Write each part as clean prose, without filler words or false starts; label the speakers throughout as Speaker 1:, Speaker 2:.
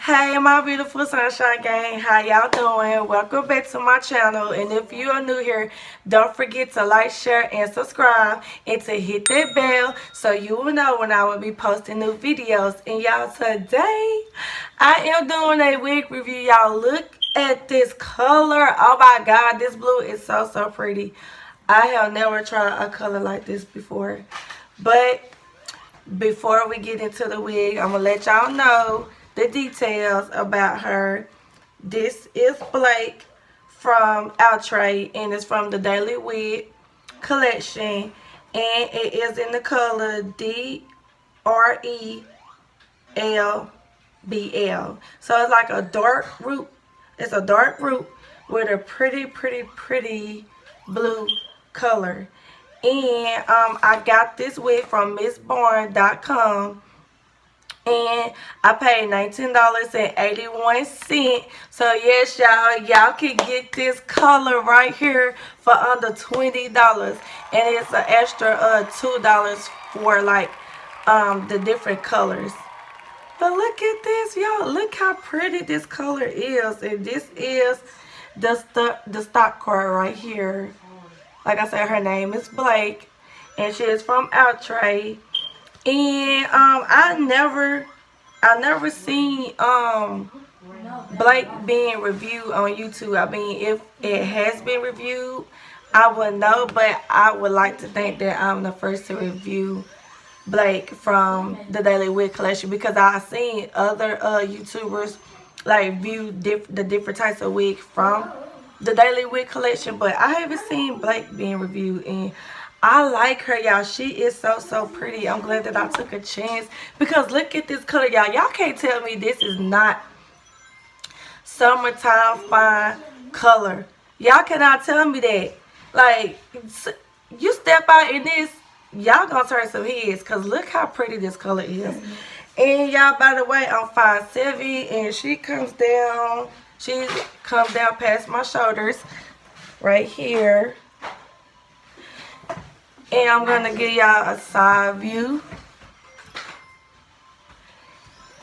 Speaker 1: Hey my beautiful sunshine gang, how y'all doing? Welcome back to my channel, and if you are new here, don't forget to like, share, and subscribe, and to hit that bell so you will know when I will be posting new videos. And y'all, today I am doing a wig review. Y'all, look at this color. Oh my god, this blue is so pretty. I have never tried a color like this before. But before we get into the wig, I'm gonna let y'all know the details about her. This is Blake from Outre, and it's from the Daily Wig collection, and it is in the color drdlbl. So it's like a dark root. It's a dark root with a pretty blue color. And I got this wig from missbarn.com, and I paid $19.81. So yes, y'all can get this color right here for under $20, and it's an extra $2 for like the different colors. But look at this, y'all. Look how pretty this color is, and this is the stock card right here. Like I said, her name is Blake, and she is from Outre. And I never seen Blake being reviewed on YouTube. I mean, if it has been reviewed, I would know, but I would like to think that I'm the first to review Blake from the Daily Wig collection, because I've seen other YouTubers like view the different types of wig from the Daily Wig collection, but I haven't seen Blake being reviewed, and I like her, y'all. She is so pretty. I'm glad that I took a chance, because look at this color, y'all. Y'all can't tell me this is not summertime fine color. Y'all cannot tell me that. Like, you step out in this, y'all gonna turn some heads, because look how pretty this color is. And y'all, by the way, I'm 5'7", and she comes down past my shoulders right here. And I'm gonna give y'all a side view,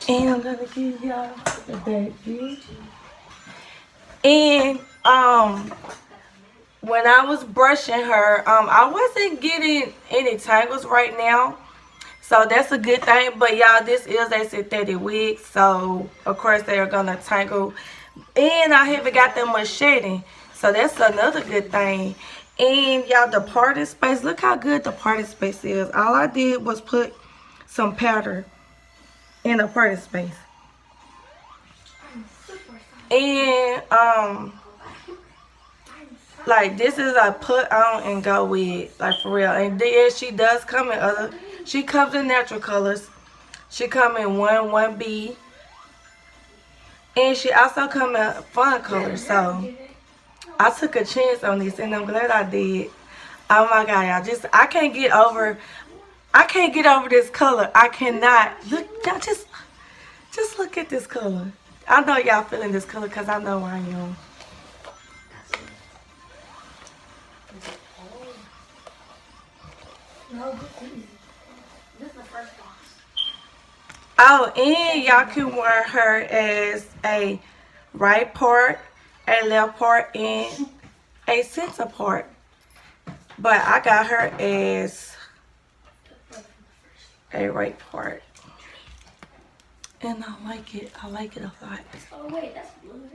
Speaker 1: and I'm gonna give y'all the back view. And when I was brushing her, I wasn't getting any tangles right now, so that's a good thing. But y'all, this is a synthetic wig, so of course they are gonna tangle, and I haven't got that much shedding, so that's another good thing. And y'all, the parting space, look how good the parting space is. All I did was put some powder in the parting space. And like, this is a put on and go wig, like, for real. And then she does come in she comes in natural colors. She come in 1B, and she also come in fun colors. So I took a chance on this, and I'm glad I did. Oh my god, y'all, I can't get over this color. I cannot. Look, y'all, just look at this color. I know y'all feeling this color, because I know I am. Oh, and y'all can wear her as a right part, a left part, and a center part. But I got her as a right part, and I like it a lot.
Speaker 2: Oh wait, that's blue.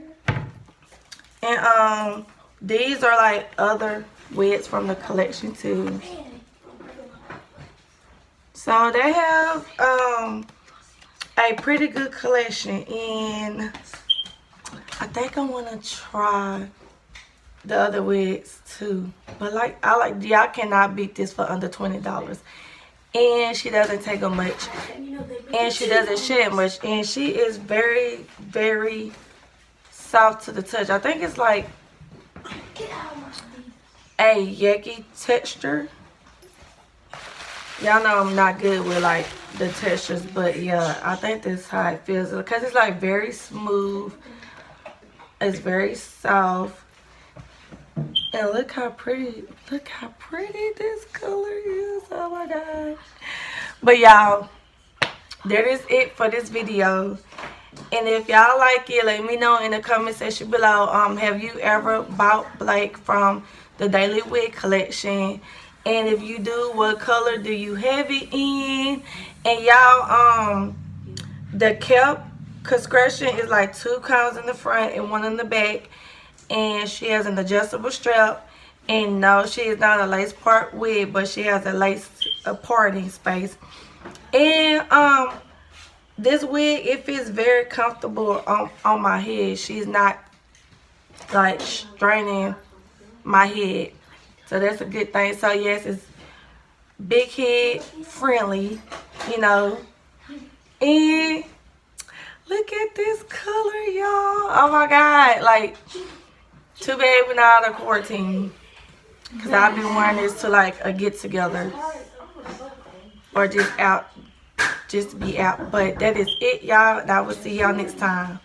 Speaker 1: And these are like other wigs from the collection too. So they have a pretty good collection, and I think I want to try the other wigs too. But y'all cannot beat this for under $20. And she doesn't take them much. and she doesn't shed much, and she is very, very soft to the touch. I think it's like a yucky texture. Y'all know I'm not good with like the textures, but yeah, I think that's how it feels because it's like very smooth. It's very soft. And look how pretty this color is. Oh my gosh. But y'all, that is it for this video. And if y'all like it, let me know in the comment section below. Have you ever bought Blake from the Daily Wig collection? And if you do, what color do you have it in? And y'all, the kelp construction is like 2 counts in the front and 1 in the back. And she has an adjustable strap. And no, she is not a lace part wig, but she has a lace parting space. And this wig, it feels very comfortable on my head. She's not like straining my head, so that's a good thing. So yes, it's big head friendly, you know. And look at this color, y'all. Oh my god, like, too bad we're not out of quarantine, because I've been wearing this to like a get together or just out, just to be out. But that is it, y'all, and I will see y'all next time.